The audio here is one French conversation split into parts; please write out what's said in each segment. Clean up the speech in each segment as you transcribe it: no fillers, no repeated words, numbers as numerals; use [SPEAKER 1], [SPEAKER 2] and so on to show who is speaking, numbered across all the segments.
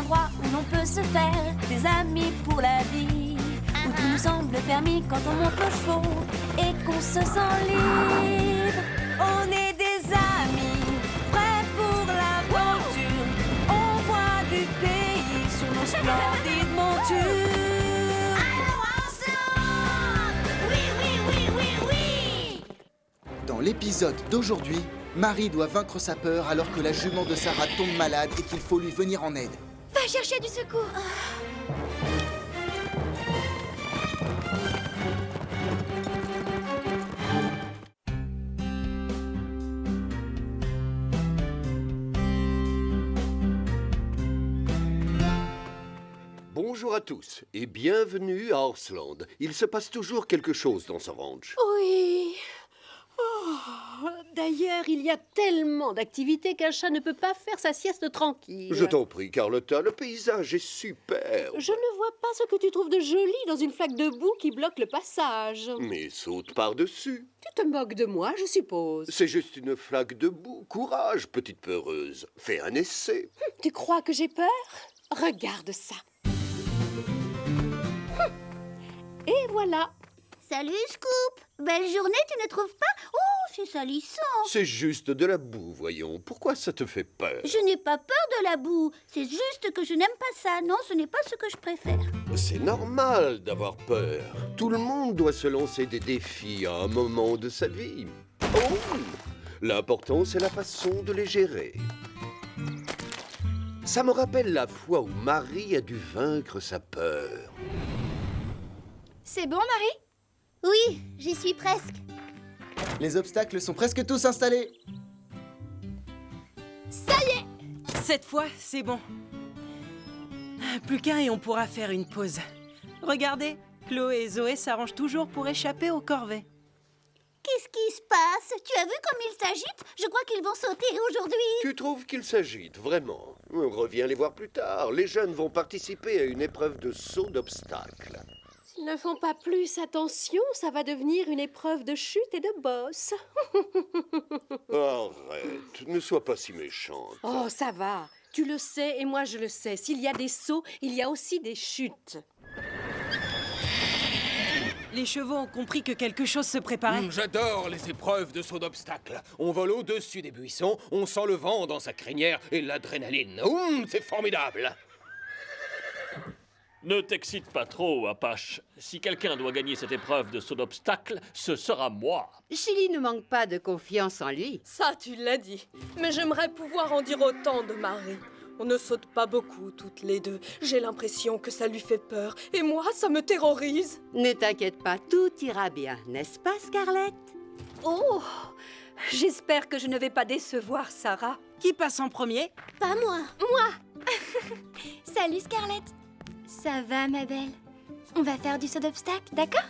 [SPEAKER 1] endroit où l'on peut se faire des amis pour la vie, où tout nous semble permis quand on monte aux chevaux et qu'on se sent libre. On est des amis, prêts pour l'aventure. On voit du pays sur nos splendides montures.
[SPEAKER 2] Alors ensemble! Oui, oui, oui, oui, oui!
[SPEAKER 3] Dans l'épisode d'aujourd'hui, Marie doit vaincre sa peur alors que la jument de Sarah tombe malade et qu'il faut lui venir en aide.
[SPEAKER 2] Va chercher du secours.
[SPEAKER 4] Bonjour à tous et bienvenue à Horseland. Il se passe toujours quelque chose dans ce ranch.
[SPEAKER 5] Oui. Oh, d'ailleurs, il y a tellement d'activités qu'un chat ne peut pas faire sa sieste tranquille.
[SPEAKER 4] Je t'en prie, Carlotta, le paysage est super.
[SPEAKER 5] Je ne vois pas ce que tu trouves de joli dans une flaque de boue qui bloque le passage.
[SPEAKER 4] Mais saute par-dessus.
[SPEAKER 5] Tu te moques de moi, je suppose.
[SPEAKER 4] C'est juste une flaque de boue. Courage, petite peureuse. Fais un essai.
[SPEAKER 5] Tu crois que j'ai peur? Regarde ça. Et voilà.
[SPEAKER 2] Salut, Scoop. Belle journée, tu ne trouves pas? Oh, c'est salissant.
[SPEAKER 4] C'est juste de la boue, voyons. Pourquoi ça te fait peur?
[SPEAKER 2] Je n'ai pas peur de la boue. C'est juste que je n'aime pas ça. Non, ce n'est pas ce que je préfère.
[SPEAKER 4] C'est normal d'avoir peur. Tout le monde doit se lancer des défis à un moment de sa vie. Oh! L'important, c'est la façon de les gérer. Ça me rappelle la fois où Marie a dû vaincre sa peur.
[SPEAKER 2] C'est bon, Marie? Oui, j'y suis presque.
[SPEAKER 3] Les obstacles sont presque tous installés.
[SPEAKER 6] Cette fois, c'est bon. Plus qu'un et on pourra faire une pause. Regardez, Chloé et Zoé s'arrangent toujours pour échapper aux corvées.
[SPEAKER 2] Qu'est-ce qui se passe? Tu as vu comme ils s'agitent? Je crois qu'ils vont sauter aujourd'hui.
[SPEAKER 4] Tu trouves qu'ils s'agitent, vraiment? Reviens les voir plus tard. Les jeunes vont participer à une épreuve de saut d'obstacles.
[SPEAKER 5] S'ils ne font pas plus attention, ça va devenir une épreuve de chute et de bosse.
[SPEAKER 4] Arrête, ne sois pas si méchante.
[SPEAKER 5] Oh, ça va. Tu le sais et moi je le sais. S'il y a des sauts, il y a aussi des chutes.
[SPEAKER 6] Les chevaux ont compris que quelque chose se préparait.
[SPEAKER 7] J'adore les épreuves de saut d'obstacles. On vole au-dessus des buissons, on sent le vent dans sa crinière et l'adrénaline. C'est formidable.
[SPEAKER 8] Ne t'excite pas trop, Apache. Si quelqu'un doit gagner cette épreuve de saut d'obstacle, ce sera moi.
[SPEAKER 9] Chili ne manque pas de confiance en lui.
[SPEAKER 10] Ça, tu l'as dit. Mais j'aimerais pouvoir en dire autant de Marie. On ne saute pas beaucoup, toutes les deux. J'ai l'impression que ça lui fait peur. Et moi, ça me terrorise.
[SPEAKER 9] Ne t'inquiète pas, tout ira bien, n'est-ce pas, Scarlett?
[SPEAKER 1] Oh, j'espère que je ne vais pas décevoir Sarah.
[SPEAKER 6] Qui passe en premier?
[SPEAKER 2] Pas moi. Moi. Salut, Scarlett. Ça va, ma belle? On va faire du saut d'obstacle, d'accord?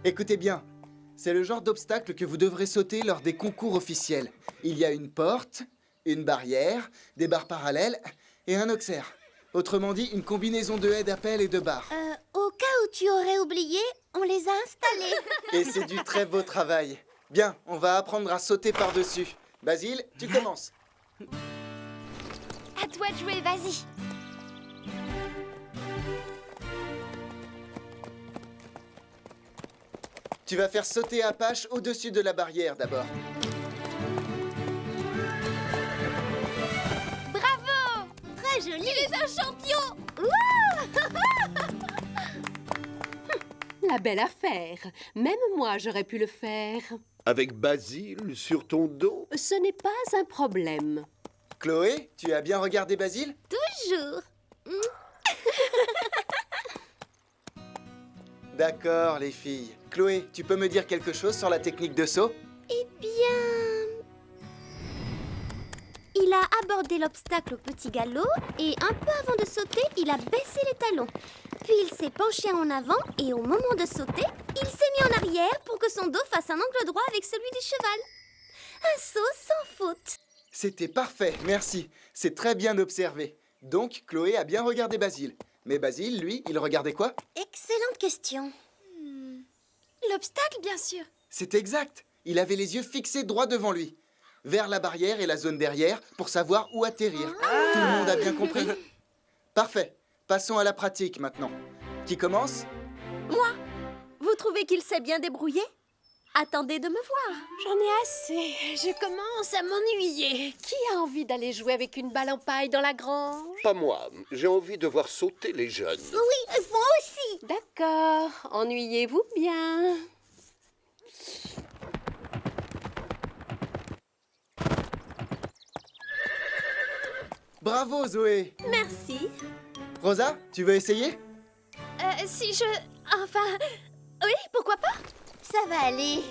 [SPEAKER 3] Écoutez bien, c'est le genre d'obstacle que vous devrez sauter lors des concours officiels. Il y a une porte, une barrière, des barres parallèles et un auxerre. Autrement dit, une combinaison de haies d'appel et de barres.
[SPEAKER 2] Au cas où tu aurais oublié, on les a installés.
[SPEAKER 3] Et c'est du très beau travail. Bien, on va apprendre à sauter par-dessus. Basile, tu commences.
[SPEAKER 2] À toi de jouer, vas-y.
[SPEAKER 3] Tu vas faire sauter Apache au-dessus de la barrière d'abord.
[SPEAKER 2] Bravo! Très joli. Tu es un champion.
[SPEAKER 5] La belle affaire. Même moi, j'aurais pu le faire.
[SPEAKER 4] Avec Basile sur ton dos?
[SPEAKER 5] Ce n'est pas un problème.
[SPEAKER 3] Chloé, tu as bien regardé Basile?
[SPEAKER 2] Toujours.
[SPEAKER 3] D'accord, les filles. Chloé, tu peux me dire quelque chose sur la technique de saut?
[SPEAKER 2] Eh bien... Il a abordé l'obstacle au petit galop et un peu avant de sauter, il a baissé les talons. Puis il s'est penché en avant et au moment de sauter, il s'est mis en arrière pour que son dos fasse un angle droit avec celui du cheval. Un saut sans faute.
[SPEAKER 3] C'était parfait, merci. C'est très bien observé. Donc, Chloé a bien regardé Basile. Mais Basile, lui, il regardait quoi?
[SPEAKER 2] Excellente question. L'obstacle, bien sûr.
[SPEAKER 3] C'est exact. Il avait les yeux fixés droit devant lui. vers la barrière et la zone derrière pour savoir où atterrir. Tout le monde a bien compris? Parfait. Passons à la pratique maintenant. Qui commence?
[SPEAKER 2] Vous trouvez qu'il s'est bien débrouillé? Attendez de me voir.
[SPEAKER 5] J'en ai assez. Je commence à m'ennuyer. Qui a envie d'aller jouer avec une balle en paille dans la grange?
[SPEAKER 4] Pas moi. J'ai envie de voir sauter les jeunes.
[SPEAKER 2] Oui, moi aussi.
[SPEAKER 5] D'accord. Ennuyez-vous bien.
[SPEAKER 3] Bravo, Zoé!
[SPEAKER 2] Merci.
[SPEAKER 3] Rosa, tu veux essayer?
[SPEAKER 2] Si je... Enfin... Oui, pourquoi pas? Ça va aller.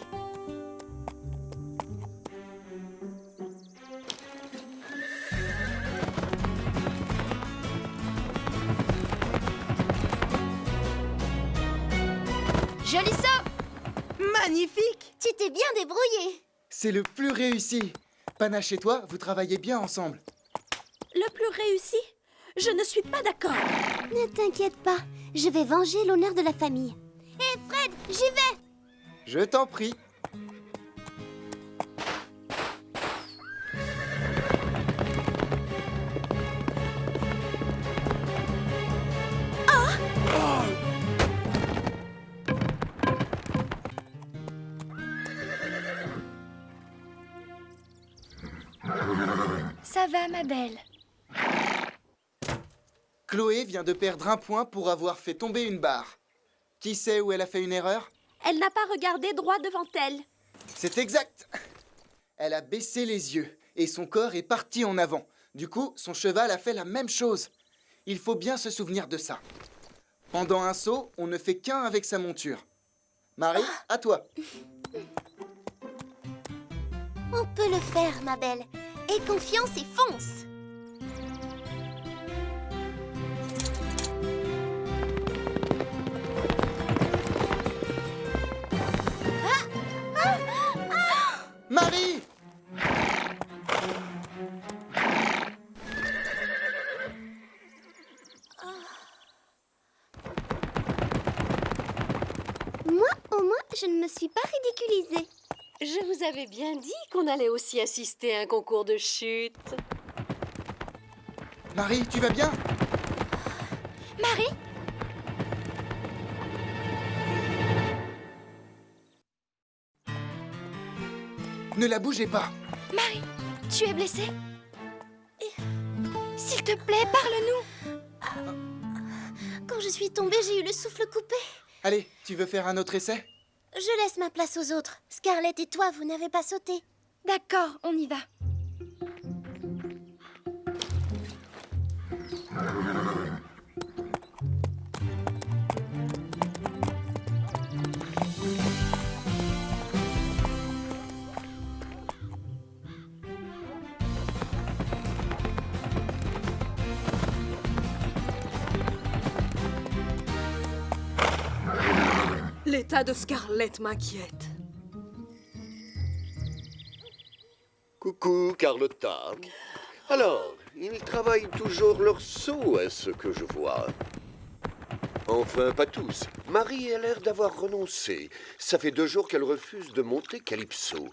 [SPEAKER 2] Joli saut!
[SPEAKER 6] Magnifique!
[SPEAKER 2] Tu t'es bien débrouillé.
[SPEAKER 3] C'est le plus réussi. Panache et toi, vous travaillez bien ensemble.
[SPEAKER 1] Le plus réussi? Je ne suis pas d'accord.
[SPEAKER 2] Ne t'inquiète pas, je vais venger l'honneur de la famille. Hé Fred, j'y vais!
[SPEAKER 3] Je t'en prie.
[SPEAKER 1] Ça va, ma belle.
[SPEAKER 3] Chloé vient de perdre un point pour avoir fait tomber une barre. Qui sait où elle a fait une erreur?
[SPEAKER 1] Elle n'a pas regardé droit devant elle.
[SPEAKER 3] C'est exact. Elle a baissé les yeux et son corps est parti en avant. Du coup, son cheval a fait la même chose. Il faut bien se souvenir de ça. Pendant un saut, on ne fait qu'un avec sa monture. Marie, à toi.
[SPEAKER 2] On peut le faire, ma belle. Aie confiance et fonce!
[SPEAKER 3] Marie!
[SPEAKER 2] Moi, au moins, je ne me suis pas ridiculisée.
[SPEAKER 5] Je vous avais bien dit qu'on allait aussi assister à un concours de chute.
[SPEAKER 3] Marie, tu vas bien?
[SPEAKER 2] Marie?
[SPEAKER 3] Ne la bougez pas.
[SPEAKER 2] Marie, tu es blessée? S'il te plaît, parle-nous. Quand je suis tombée, j'ai eu le souffle coupé.
[SPEAKER 3] Allez, tu veux faire un autre essai?
[SPEAKER 2] Je laisse ma place aux autres. Scarlett et toi, vous n'avez pas sauté. D'accord, on y va.
[SPEAKER 10] L'état de Scarlett m'inquiète.
[SPEAKER 4] Coucou, Carlotta. Alors, ils travaillent toujours leur saut, à ce que je vois. Enfin, pas tous. Marie a l'air d'avoir renoncé. Ça fait 2 jours qu'elle refuse de monter Calypso.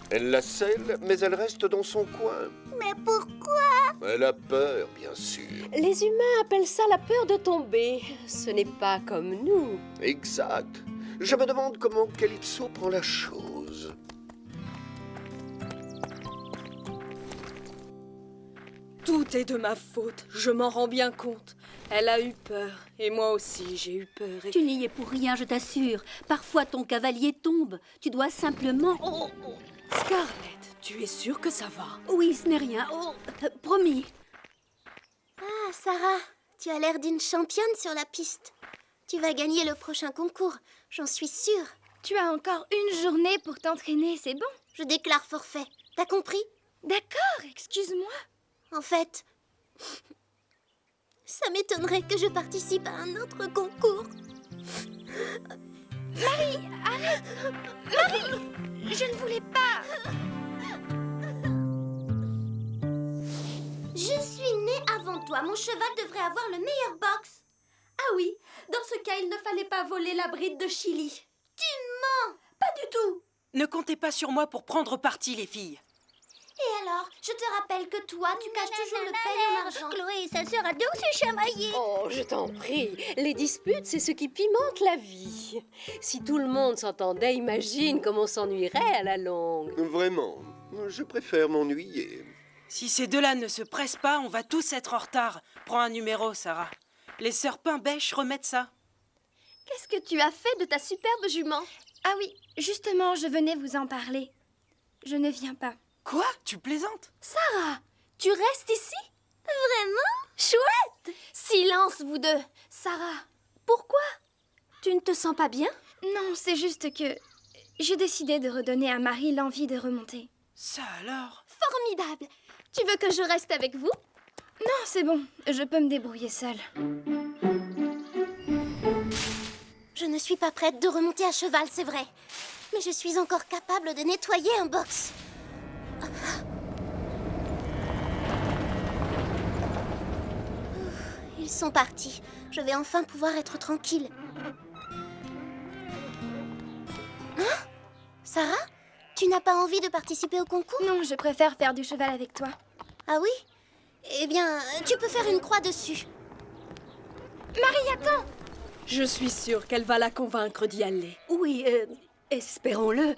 [SPEAKER 4] Elle la scelle, mais elle reste dans son coin.
[SPEAKER 2] Mais pourquoi?
[SPEAKER 4] Elle a peur, bien sûr.
[SPEAKER 5] Les humains appellent ça la peur de tomber. Ce n'est pas comme nous.
[SPEAKER 4] Exact. Je me demande comment Calypso prend la chose.
[SPEAKER 10] Tout est de ma faute, je m'en rends bien compte. Elle a eu peur, et moi aussi j'ai eu peur. Et...
[SPEAKER 11] Tu n'y es pour rien, je t'assure. Parfois ton cavalier tombe. Tu dois simplement... Oh, oh.
[SPEAKER 10] Scarlett, tu es sûre que ça va?
[SPEAKER 11] Oui, ce n'est rien. Oh, promis.
[SPEAKER 2] Ah, Sarah, tu as l'air d'une championne sur la piste. Tu vas gagner le prochain concours, j'en suis sûre. Tu as encore une journée pour t'entraîner, c'est bon? Je déclare forfait. T'as compris? D'accord, excuse-moi. En fait, ça m'étonnerait que je participe à un autre concours. Marie, arrête! Marie, je ne voulais pas. Je suis née avant toi. Mon cheval devrait avoir le meilleur box.
[SPEAKER 1] Ah oui, dans ce cas, il ne fallait pas voler la bride de Chili.
[SPEAKER 2] Tu mens!
[SPEAKER 1] Pas du tout. Ne comptez pas sur moi pour prendre parti, les filles.
[SPEAKER 2] Et alors, je te rappelle que toi, tu caches toujours le peigne en argent.
[SPEAKER 11] Chloé et sa sœur adorent se chamailler.
[SPEAKER 5] Oh, je t'en prie. Les disputes, c'est ce qui pimente la vie. Si tout le monde s'entendait, imagine comme on s'ennuierait à la longue.
[SPEAKER 4] Vraiment, je préfère m'ennuyer.
[SPEAKER 6] Si ces deux-là ne se pressent pas, on va tous être en retard. Prends un numéro, Sarah. Les sœurs Pain-Bêche remettent ça.
[SPEAKER 2] Qu'est-ce que tu as fait de ta superbe jument?
[SPEAKER 12] Ah oui, justement, je venais vous en parler. Je ne viens pas.
[SPEAKER 6] Quoi? Tu plaisantes?
[SPEAKER 2] Sarah, tu restes ici? Vraiment? Chouette! Silence, vous deux. Sarah, pourquoi? Tu ne te sens pas bien?
[SPEAKER 12] Non, c'est juste que j'ai décidé de redonner à Marie l'envie de remonter.
[SPEAKER 6] Ça alors?
[SPEAKER 2] Formidable! Tu veux que je reste avec vous?
[SPEAKER 12] Non, c'est bon, je peux me débrouiller seule.
[SPEAKER 2] Je ne suis pas prête de remonter à cheval, c'est vrai. Mais je suis encore capable de nettoyer un box. Ils sont partis. Je vais enfin pouvoir être tranquille. Hein? Sarah? Tu n'as pas envie de participer au concours?
[SPEAKER 12] Non, je préfère faire du cheval avec toi.
[SPEAKER 2] Ah oui? Eh bien, tu peux faire une croix dessus.
[SPEAKER 12] Marie, attends!
[SPEAKER 10] Je suis sûre qu'elle va la convaincre d'y aller.
[SPEAKER 5] Oui, espérons-le.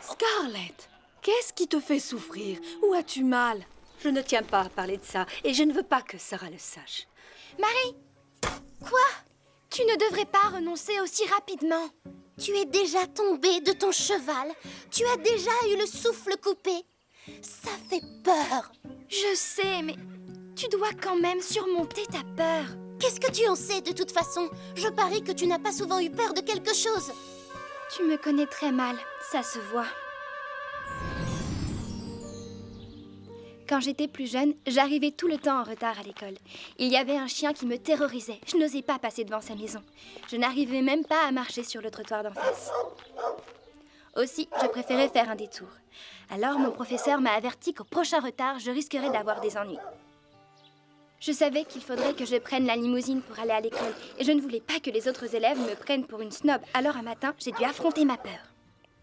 [SPEAKER 10] Scarlett, qu'est-ce qui te fait souffrir? Où as-tu mal?
[SPEAKER 11] Je ne tiens pas à parler de ça et je ne veux pas que Sarah le sache.
[SPEAKER 12] Marie! Quoi? Tu ne devrais pas renoncer aussi rapidement.
[SPEAKER 2] Tu es déjà tombée de ton cheval. Tu as déjà eu le souffle coupé. Ça fait peur.
[SPEAKER 12] Je sais, mais tu dois quand même surmonter ta peur.
[SPEAKER 2] Qu'est-ce que tu en sais de toute façon? Je parie que tu n'as pas souvent eu peur de quelque chose.
[SPEAKER 12] Tu me connais très mal, ça se voit. Quand j'étais plus jeune, j'arrivais tout le temps en retard à l'école. Il y avait un chien qui me terrorisait. Je n'osais pas passer devant sa maison. Je n'arrivais même pas à marcher sur le trottoir d'en face. Aussi, je préférais faire un détour. Alors, mon professeur m'a averti qu'au prochain retard, je risquerais d'avoir des ennuis. Je savais qu'il faudrait que je prenne la limousine pour aller à l'école et je ne voulais pas que les autres élèves me prennent pour une snob. Alors un matin, j'ai dû affronter ma peur.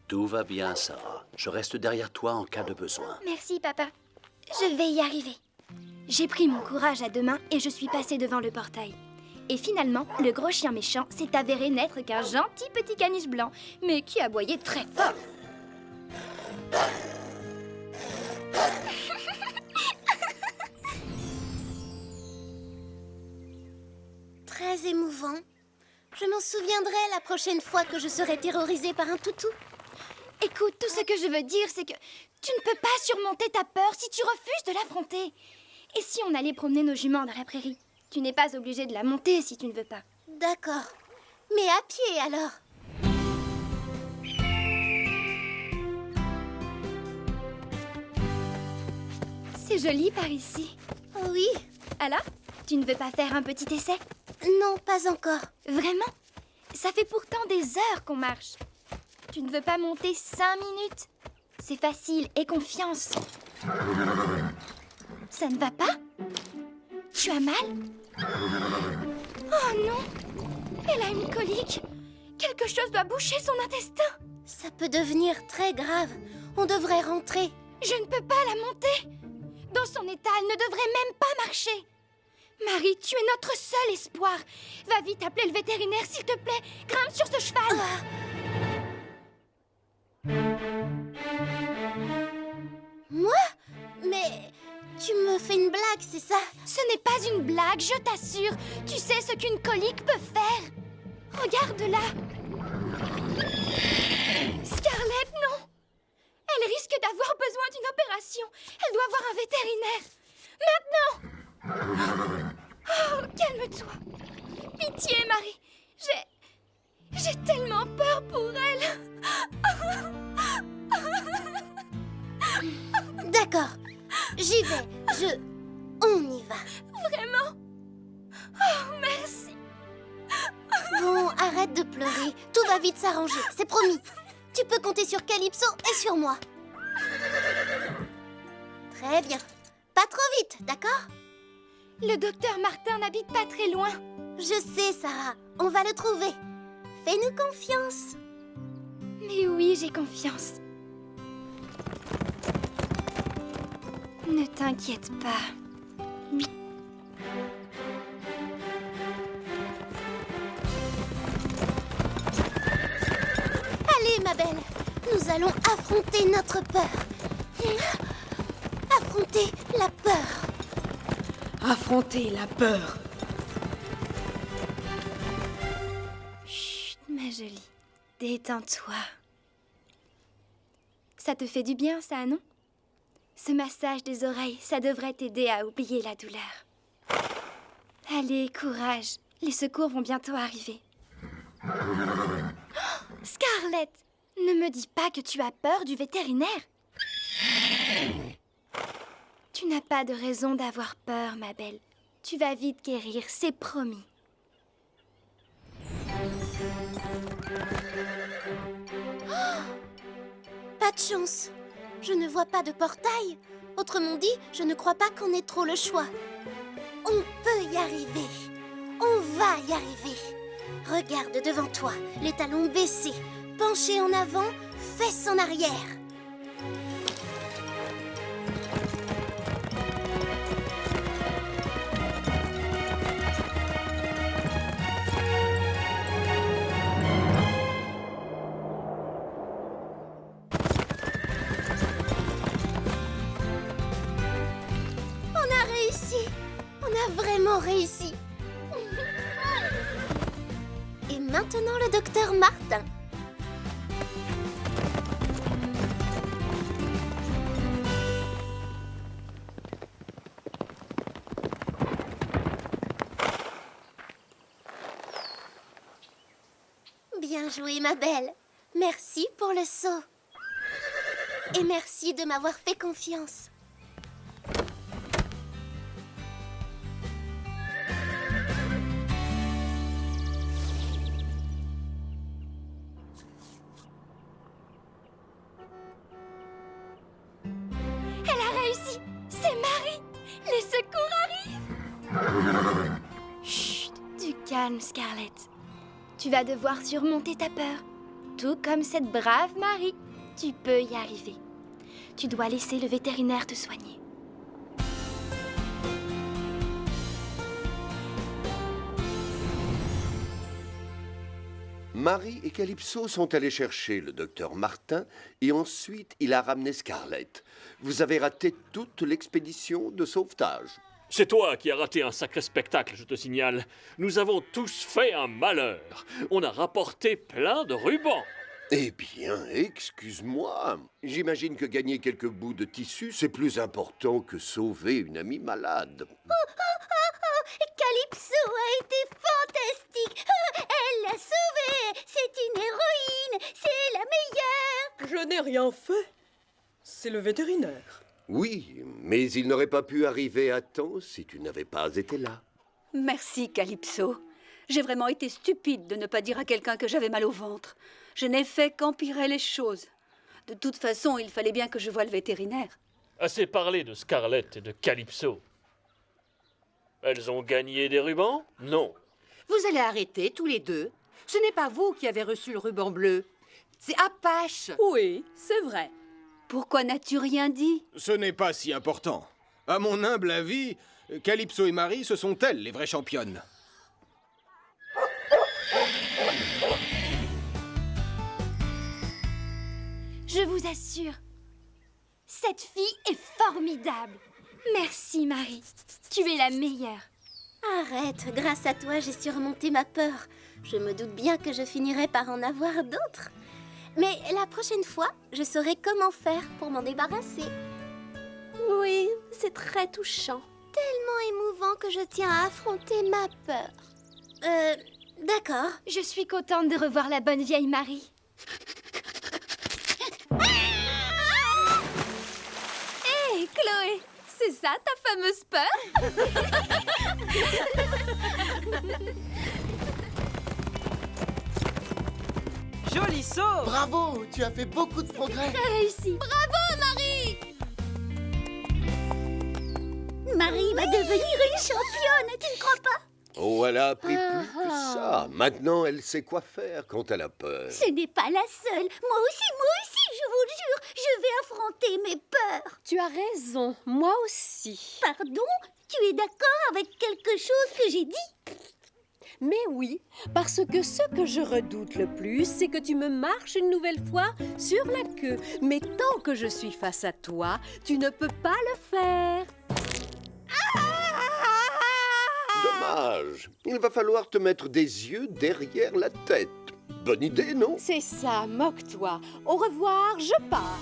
[SPEAKER 13] Tout va bien, Sarah. Je reste derrière toi en cas de besoin.
[SPEAKER 12] Merci, papa. Je vais y arriver. J'ai pris mon courage à deux mains et je suis passée devant le portail. Et finalement, le gros chien méchant s'est avéré n'être qu'un gentil petit caniche blanc, mais qui aboyait très fort.
[SPEAKER 2] Très émouvant. Je m'en souviendrai la prochaine fois que je serai terrorisée par un toutou.
[SPEAKER 12] Écoute, tout ce que je veux dire, c'est que tu ne peux pas surmonter ta peur si tu refuses de l'affronter. Et si on allait promener nos juments dans la prairie? Tu n'es pas obligé de la monter si tu ne veux pas.
[SPEAKER 2] D'accord. Mais à pied, alors?
[SPEAKER 12] C'est joli par ici.
[SPEAKER 2] Oh oui.
[SPEAKER 12] Alors, tu ne veux pas faire un petit essai?
[SPEAKER 2] Non, pas encore.
[SPEAKER 12] Vraiment? Ça fait pourtant des heures qu'on marche. Tu ne veux pas monter 5 minutes? C'est facile, aie confiance. Ça ne va pas? Tu as mal? Oh non! Elle a une colique. Quelque chose doit boucher son intestin.
[SPEAKER 2] Ça peut devenir très grave. On devrait rentrer.
[SPEAKER 12] Je ne peux pas la monter. Dans son état, elle ne devrait même pas marcher. Marie, tu es notre seul espoir. Va vite appeler le vétérinaire, s'il te plaît. Grimpe sur ce cheval.
[SPEAKER 2] Moi? Mais tu me fais une blague, c'est ça?
[SPEAKER 12] Ce n'est pas une blague, je t'assure. Tu sais ce qu'une colique peut faire. Regarde-la. Scarlett, non. Elle risque d'avoir besoin d'une opération. Elle doit voir un vétérinaire. Maintenant. Oh, calme-toi. Pitié, Marie. J'ai tellement peur pour elle.
[SPEAKER 2] D'accord. J'y vais. On y va.
[SPEAKER 12] Vraiment? Oh, merci.
[SPEAKER 2] Bon, arrête de pleurer. Tout va vite s'arranger, c'est promis. Tu peux compter sur Calypso et sur moi. Très bien. Pas trop vite, d'accord?
[SPEAKER 12] Le docteur Martin n'habite pas très loin.
[SPEAKER 2] Je sais, Sarah. On va le trouver. Fais-nous confiance.
[SPEAKER 12] Mais oui, j'ai confiance. Ne t'inquiète pas.
[SPEAKER 2] Allez, ma belle, nous allons affronter notre peur. Affronter la peur.
[SPEAKER 10] Affronter la peur.
[SPEAKER 12] Chut, ma jolie. Détends-toi. Ça te fait du bien, ça, non? Ce massage des oreilles, ça devrait t'aider à oublier la douleur. Allez, courage. Les secours vont bientôt arriver. Oh, Scarlett, ne me dis pas que tu as peur du vétérinaire. Tu n'as pas de raison d'avoir peur, ma belle. Tu vas vite guérir, c'est promis.
[SPEAKER 2] Pas de chance. Je ne vois pas de portail. Autrement dit, je ne crois pas qu'on ait trop le choix. On peut y arriver. On va y arriver. Regarde devant toi, les talons baissés, penchés en avant, fesses en arrière. Vraiment réussi. Et maintenant le docteur Martin. Bien joué, ma belle. Merci pour le saut. Et merci de m'avoir fait confiance.
[SPEAKER 12] Calme, Scarlett. Tu vas devoir surmonter ta peur. Tout comme cette brave Marie. Tu peux y arriver. Tu dois laisser le vétérinaire te soigner.
[SPEAKER 4] Marie et Calypso sont allés chercher le docteur Martin et ensuite il a ramené Scarlett. Vous avez raté toute l'expédition de sauvetage.
[SPEAKER 8] C'est toi qui as raté un sacré spectacle, je te signale. Nous avons tous fait un malheur. On a rapporté plein de rubans.
[SPEAKER 4] Eh bien, excuse-moi. J'imagine que gagner quelques bouts de tissu, c'est plus important que sauver une amie malade.
[SPEAKER 2] Calypso a été fantastique. Elle l'a sauvée. C'est une héroïne. C'est la meilleure.
[SPEAKER 10] Je n'ai rien fait. C'est le vétérinaire.
[SPEAKER 4] Oui, mais il n'aurait pas pu arriver à temps si tu n'avais pas été là.
[SPEAKER 11] Merci, Calypso. J'ai vraiment été stupide de ne pas dire à quelqu'un que j'avais mal au ventre. Je n'ai fait qu'empirer les choses. De toute façon, il fallait bien que je voie le vétérinaire.
[SPEAKER 8] Assez parlé de Scarlett et de Calypso. Elles ont gagné des rubans? Non.
[SPEAKER 9] Vous allez arrêter tous les deux. Ce n'est pas vous qui avez reçu le ruban bleu. C'est Apache.
[SPEAKER 5] Oui, c'est vrai.
[SPEAKER 11] Pourquoi n'as-tu rien dit?
[SPEAKER 7] Ce n'est pas si important. À mon humble avis, Calypso et Marie, ce sont elles les vraies championnes.
[SPEAKER 12] Je vous assure, cette fille est formidable. Merci, Marie. Tu es la meilleure.
[SPEAKER 2] Arrête, grâce à toi, j'ai surmonté ma peur. Je me doute bien que je finirai par en avoir d'autres. Mais la prochaine fois, je saurai comment faire pour m'en débarrasser.
[SPEAKER 5] Oui, c'est très touchant.
[SPEAKER 2] Tellement émouvant que je tiens à affronter ma peur. D'accord.
[SPEAKER 12] Je suis contente de revoir la bonne vieille Marie. Hé, Chloé, c'est ça ta fameuse peur?
[SPEAKER 6] Joli saut!
[SPEAKER 3] Bravo, tu as fait beaucoup de progrès.
[SPEAKER 2] Très réussi. Bravo, Marie! Marie va devenir une championne, tu ne crois pas?
[SPEAKER 4] Oh, elle a appris plus que ça. Maintenant, elle sait quoi faire quand elle a peur.
[SPEAKER 2] Ce n'est pas la seule. Moi aussi, je vous jure, je vais affronter mes peurs.
[SPEAKER 5] Tu as raison, moi aussi.
[SPEAKER 2] Pardon? Tu es d'accord avec quelque chose que j'ai dit?
[SPEAKER 5] Mais oui, parce que ce que je redoute le plus, c'est que tu me marches une nouvelle fois sur la queue. Mais tant que je suis face à toi, tu ne peux pas le faire.
[SPEAKER 4] Dommage. Il va falloir te mettre des yeux derrière la tête. Bonne idée, non?
[SPEAKER 5] C'est ça, moque-toi. Au revoir, je pars.